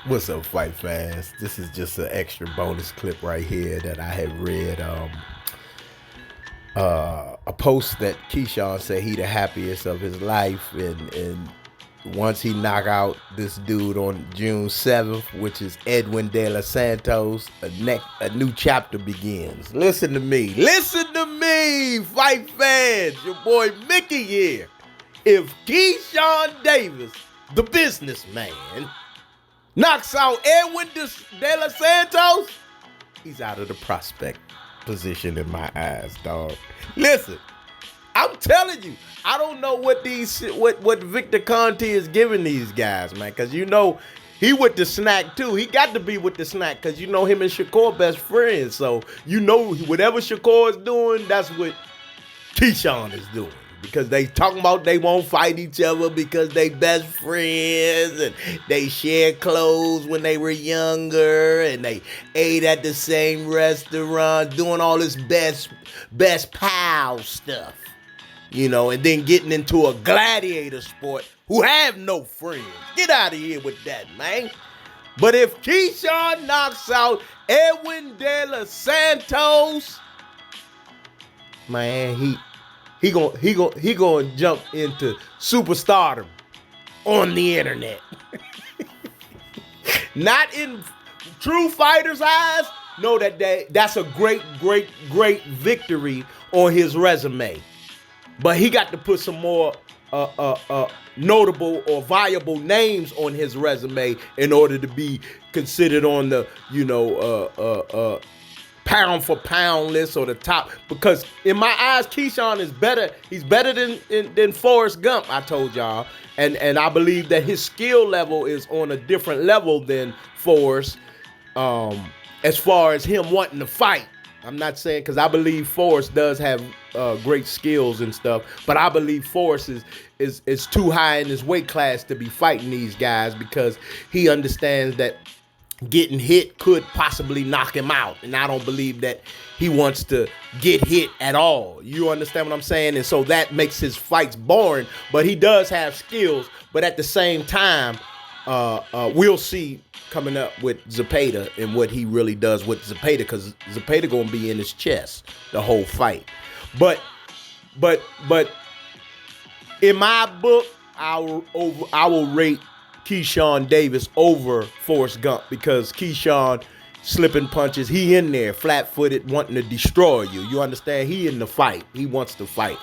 What's up, fight fans? This is just an extra bonus clip right here that I had read. A post that Keyshawn said he the happiest of his life, and once he knock out this dude on June 7th, which is Edwin De Los Santos, a new chapter begins. Listen to me, fight fans. Your boy Miki here. If Keyshawn Davis, the businessman, knocks out Edwin De Los Santos, he's out of the prospect position in my eyes, dog. Listen, I'm telling you, I don't know what Victor Conte is giving these guys, man, because you know he with the snack too. He got to be with the snack because you know him and Shakur best friends. So you know whatever Shakur is doing, that's what Keyshawn is doing. Because they talking about they won't fight each other because they best friends and they shared clothes when they were younger and they ate at the same restaurant, doing all this best pal stuff, you know, and then getting into a gladiator sport who have no friends. Get out of here with that, man. But if Keyshawn knocks out Edwin De Los Santos, man, he gonna jump into superstardom on the internet. Not in true fighters' eyes. Know that's a great victory on his resume. But he got to put some more notable or viable names on his resume in order to be considered on the pound for pound list or the top, because in my eyes Keyshawn is better. He's better than Forrest Gump, I told y'all, and I believe that his skill level is on a different level than Forrest, as far as him wanting to fight. I'm not saying, because I believe Forrest does have great skills and stuff, but I believe Forrest is too high in his weight class to be fighting these guys because he understands that getting hit could possibly knock him out. And I don't believe that he wants to get hit at all. You understand what I'm saying? And so that makes his fights boring, but he does have skills. But at the same time, we'll see coming up with Zepeda and what he really does with Zepeda, because Zepeda gonna be in his chest the whole fight. But in my book, I will rate Keyshawn Davis over Forrest Gump, because Keyshawn slipping punches, he in there flat-footed wanting to destroy you. You understand? He in the fight. He wants to fight.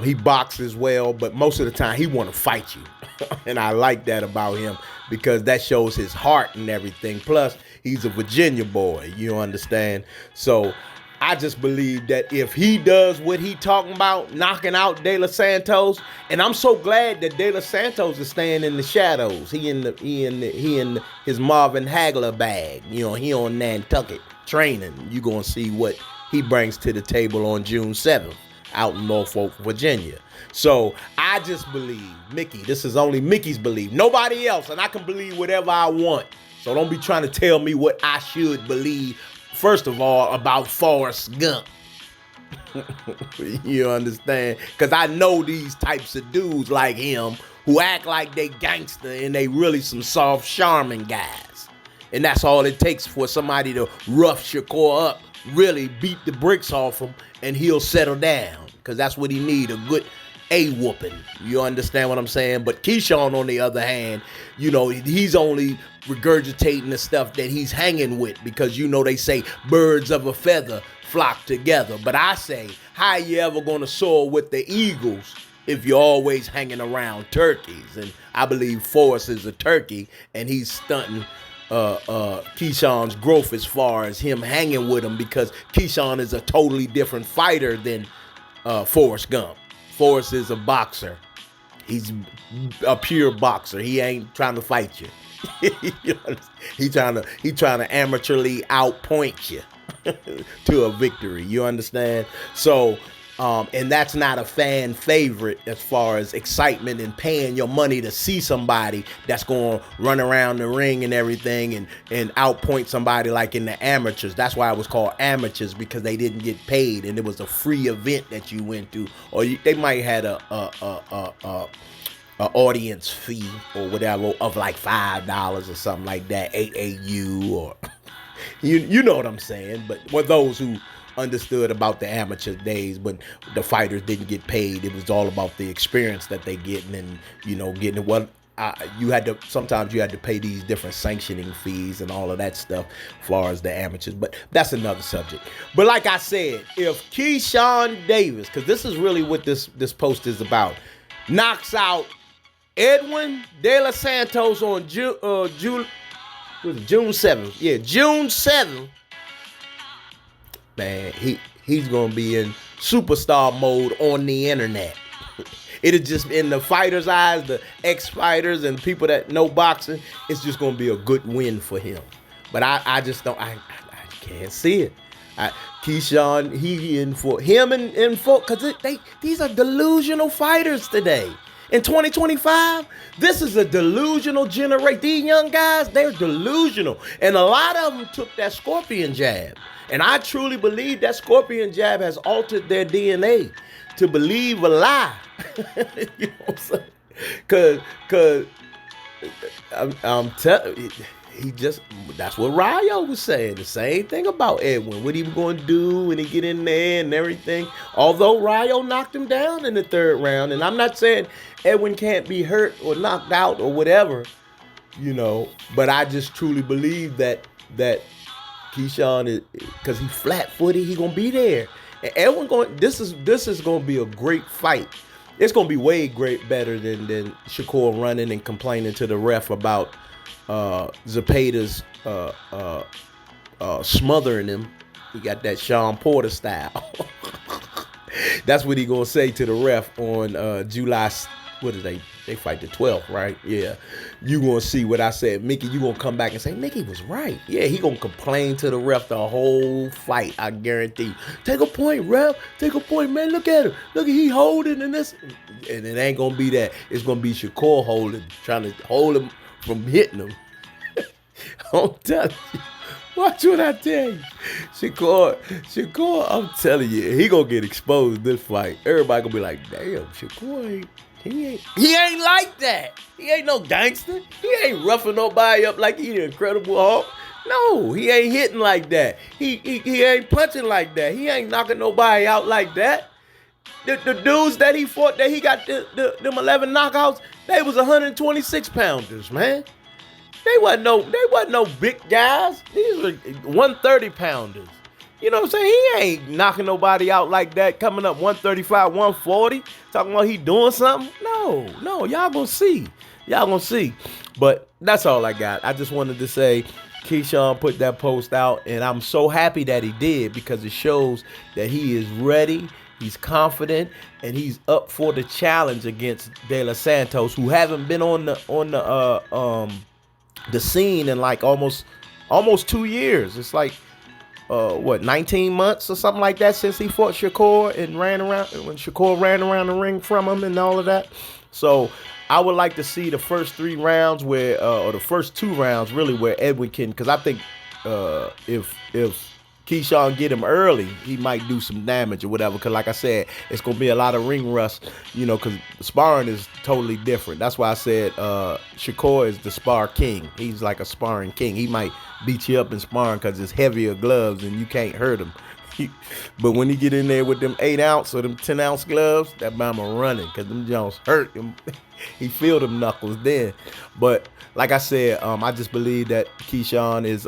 He boxes well, but most of the time he want to fight you. And I like that about him because that shows his heart and everything. Plus, he's a Virginia boy. You understand? So I just believe that if he does what he talking about, knocking out De Los Santos, and I'm so glad that De Los Santos is staying in the shadows. He in his Marvin Hagler bag. You know, he on Nantucket training. You gonna see what he brings to the table on June 7th out in Norfolk, Virginia. So I just believe Miki. This is only Miki's belief. Nobody else, and I can believe whatever I want. So don't be trying to tell me what I should believe. First of all, about Forrest Gump. You understand? Because I know these types of dudes like him who act like they gangster and they really some soft, charming guys. And that's all it takes for somebody to rough Shakur up, really beat the bricks off him, and he'll settle down. Because that's what he need, a good A-whooping. You understand what I'm saying? But Keyshawn, on the other hand, you know, he's only regurgitating the stuff that he's hanging with, because you know they say birds of a feather flock together. But I say, how you ever gonna soar with the eagles if you're always hanging around turkeys? And I believe Forrest is a turkey, and he's stunting Keyshawn's growth as far as him hanging with him, because Keyshawn is a totally different fighter than Forrest Gump. Forrest is a boxer. He's a pure boxer. He ain't trying to fight you. He trying to amateurly outpoint you to a victory. You understand? So, and that's not a fan favorite as far as excitement and paying your money to see somebody that's going to run around the ring and everything and outpoint somebody like in the amateurs. That's why it was called amateurs, because they didn't get paid and it was a free event that you went to. Or they might had a audience fee or whatever of like $5 or something like that, AAU or you know what I'm saying. But for those who understood about the amateur days when the fighters didn't get paid, it was all about the experience that they getting and getting what. Sometimes you had to pay these different sanctioning fees and all of that stuff as far as the amateurs, but that's another subject. But like I said, if Keyshawn Davis, because this is really what this post is about, knocks out Edwin De Los Santos on June 7th. Yeah, June 7th. Man, he's gonna be in superstar mode on the internet. It is just in the fighters' eyes, the ex-fighters and people that know boxing, it's just gonna be a good win for him. But I just don't. I can't see it. Keyshawn, he in for him and for because these are delusional fighters today. In 2025, this is a delusional generation. These young guys, they're delusional. And a lot of them took that scorpion jab. And I truly believe that scorpion jab has altered their DNA to believe a lie. You know what I'm saying? Because I'm telling you, that's what Ryo was saying. The same thing about Edwin. What he was going to do when he get in there and everything. Although Ryo knocked him down in the third round. And I'm not saying Edwin can't be hurt or knocked out or whatever, but I just truly believe that Keyshawn is, because he's flat-footed, he gonna be there. And Edwin this is gonna be a great fight. It's gonna be way better than Shakur running and complaining to the ref about Zepeda's smothering him. He got that Sean Porter style. That's what he gonna say to the ref on July. What is they fight the 12th, right? Yeah. You gonna see what I said. Miki, you gonna come back and say, Miki was right. Yeah, he gonna complain to the ref the whole fight, I guarantee. Take a point, ref. Take a point, man. Look at him. Look at he holding in this. And it ain't gonna be that. It's gonna be Shakur trying to hold him from hitting him. I'm telling you. Watch what I tell you. Shakur, I'm telling you, he gonna get exposed this fight. Everybody gonna be like, damn, Shakur He ain't like that. He ain't no gangster. He ain't roughing nobody up like he the Incredible Hulk. No, he ain't hitting like that. He ain't punching like that. He ain't knocking nobody out like that. The dudes that he fought, that he got them 11 knockouts, they was 126 pounders, man. They wasn't no big guys. These were 130 pounders. You know what I'm saying? He ain't knocking nobody out like that, coming up 135, 140, talking about he doing something. No, y'all gonna see. But that's all I got. I just wanted to say Keyshawn put that post out, and I'm so happy that he did, because it shows that he is ready, he's confident, and he's up for the challenge against De Los Santos, who haven't been on the scene in like almost 2 years. It's like 19 months or something like that since he fought Shakur and when Shakur ran around the ring from him and all of that. So I would like to see the first 3 rounds or the first 2 rounds really, where Edwin can, because I think if Keyshawn get him early, he might do some damage or whatever. Because like I said, it's going to be a lot of ring rust, because sparring is totally different. That's why I said Shakur is the spar king. He's like a sparring king. He might beat you up in sparring because it's heavier gloves and you can't hurt him. But when he get in there with them 8-ounce or them 10-ounce gloves, that mama running, because them Jones hurt him. He feel them knuckles then. But like I said, I just believe that Keyshawn is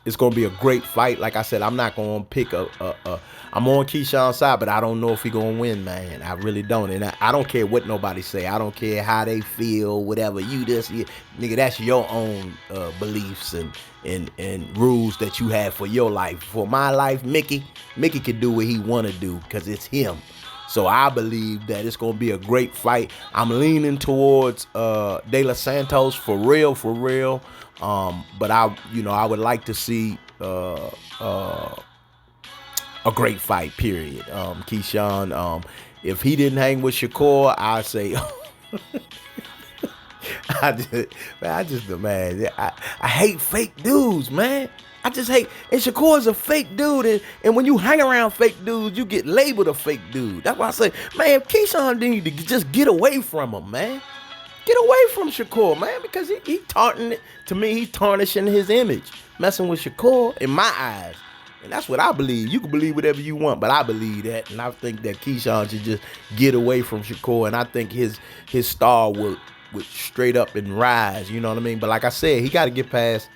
it's going to be a great fight. Like I said, I'm not going to pick I'm on Keyshawn's side, but I don't know if he going to win, man. I really don't. And I don't care what nobody say. I don't care how they feel, whatever. Nigga, that's your own beliefs and rules that you have for your life. For my life, Miki can do what he want to do because it's him. So I believe that it's going to be a great fight. I'm leaning towards De Los Santos for real. But I would like to see a great fight, period. Keyshawn, if he didn't hang with Shakur, I'd say I hate fake dudes, man. I just hate, and Shakur's a fake dude, and when you hang around fake dudes, you get labeled a fake dude. That's why I say, man, Keyshawn need to just get away from him, man. Get away from Shakur, man, because he taunting, to me, he tarnishing his image, messing with Shakur in my eyes. And that's what I believe. You can believe whatever you want, but I believe that, and I think that Keyshawn should just get away from Shakur, and I think his star would straight up and rise, you know what I mean? But like I said, he got to get past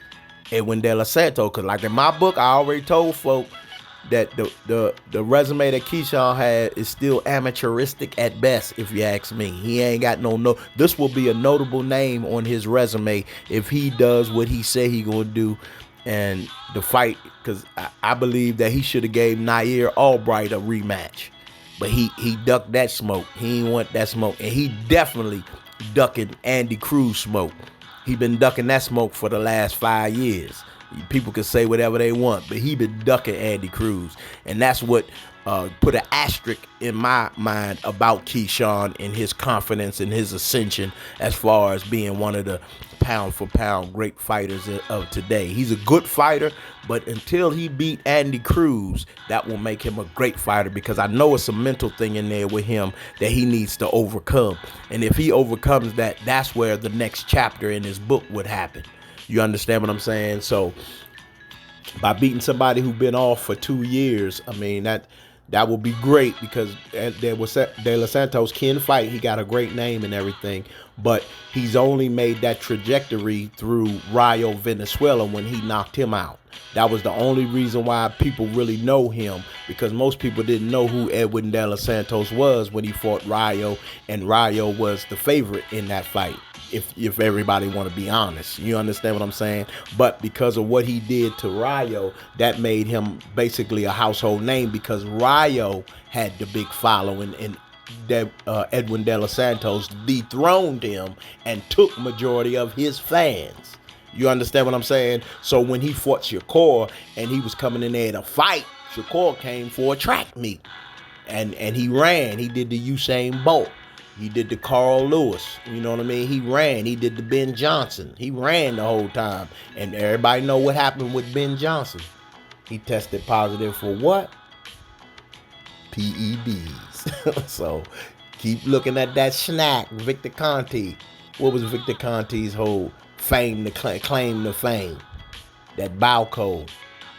Edwin De La Santos, because like in my book, I already told folk that the resume that Keyshawn had is still amateuristic at best, if you ask me. He ain't got no. This will be a notable name on his resume if he does what he said he gonna do. And the fight, because I believe that he should have gave Nair Albright a rematch, but he ducked that smoke. He ain't want that smoke, and he definitely ducking Andy Cruz smoke. He been ducking that smoke for the last 5 years. People can say whatever they want, but he been ducking Andy Cruz, and that's what put an asterisk in my mind about Keyshawn and his confidence and his ascension as far as being one of the pound for pound great fighters of today. He's a good fighter, but until he beat Andy Cruz, that will make him a great fighter, because I know it's a mental thing in there with him that he needs to overcome. And if he overcomes that, that's where the next chapter in his book would happen. You understand what I'm saying? So by beating somebody who's been off for 2 years, I mean, that would be great, because De La Santos can fight. He got a great name and everything, but he's only made that trajectory through Rayo Venezuela when he knocked him out. That was the only reason why people really know him, because most people didn't know who Edwin De La Santos was when he fought Rayo, and Rayo was the favorite in that fight. If everybody want to be honest, you understand what I'm saying? But because of what he did to Rayo, that made him basically a household name, because Rayo had the big following, and Edwin De La Santos dethroned him and took majority of his fans. You understand what I'm saying? So when he fought Shakur and he was coming in there to fight, Shakur came for a track meet, and he ran. He did the Usain Bolt. He did the Carl Lewis, you know what I mean? He ran. He did the Ben Johnson. He ran the whole time. And everybody know what happened with Ben Johnson. He tested positive for what? PEDs. So keep looking at that snack, Victor Conte. What was Victor Conte's whole claim to fame? That Balco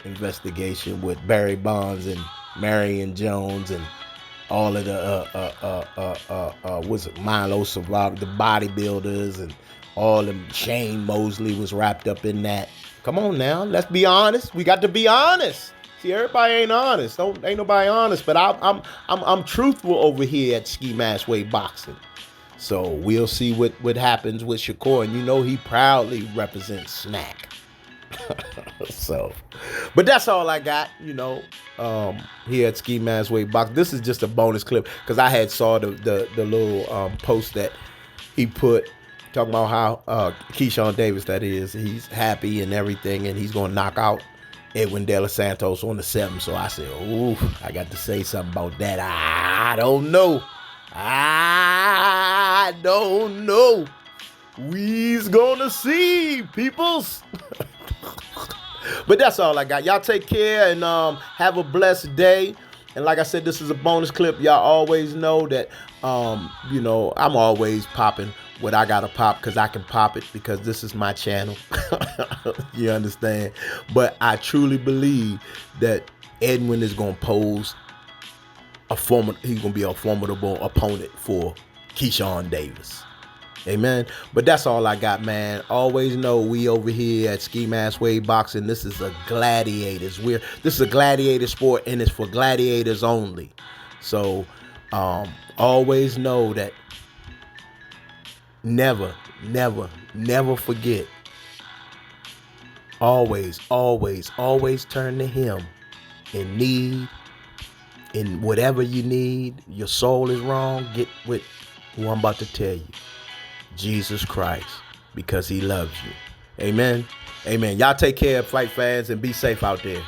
investigation with Barry Bonds and Marion Jones and all of the what's it, Milo Survivor, the bodybuilders, and all them. Shane Mosley was wrapped up in that. Come on now, let's be honest. We got to be honest. See, everybody ain't honest. Ain't nobody honest. But I'm truthful over here at Ski Mask Way Boxing. So we'll see what happens with Shakur, and you know he proudly represents Snack. So, but that's all I got, you know, here at Ski Mask Way Box. This is just a bonus clip, because I had saw the little post that he put talking about how Keyshawn Davis, that is, he's happy and everything, and he's gonna knock out Edwin De La Santos on the 7th. So I said, ooh, I got to say something about that. I don't know. We's gonna see, peoples. But that's all I got. Y'all take care and have a blessed day. And like I said, this is a bonus clip. Y'all always know that, you know, I'm always popping what I gotta pop, because I can pop it, because this is my channel. You understand? But I truly believe that Edwin is gonna pose he's gonna be a formidable opponent for Keyshawn Davis. Amen. But that's all I got, man. Always know we over here at Ski Mask Way Boxing. This is a gladiators. This is a gladiator sport, and it's for gladiators only. So always know that never forget. Always turn to him in need. In whatever you need, your soul is wrong, get with who I'm about to tell you. Jesus Christ, because he loves you. Amen. Amen. Y'all take care, fight fans, and be safe out there.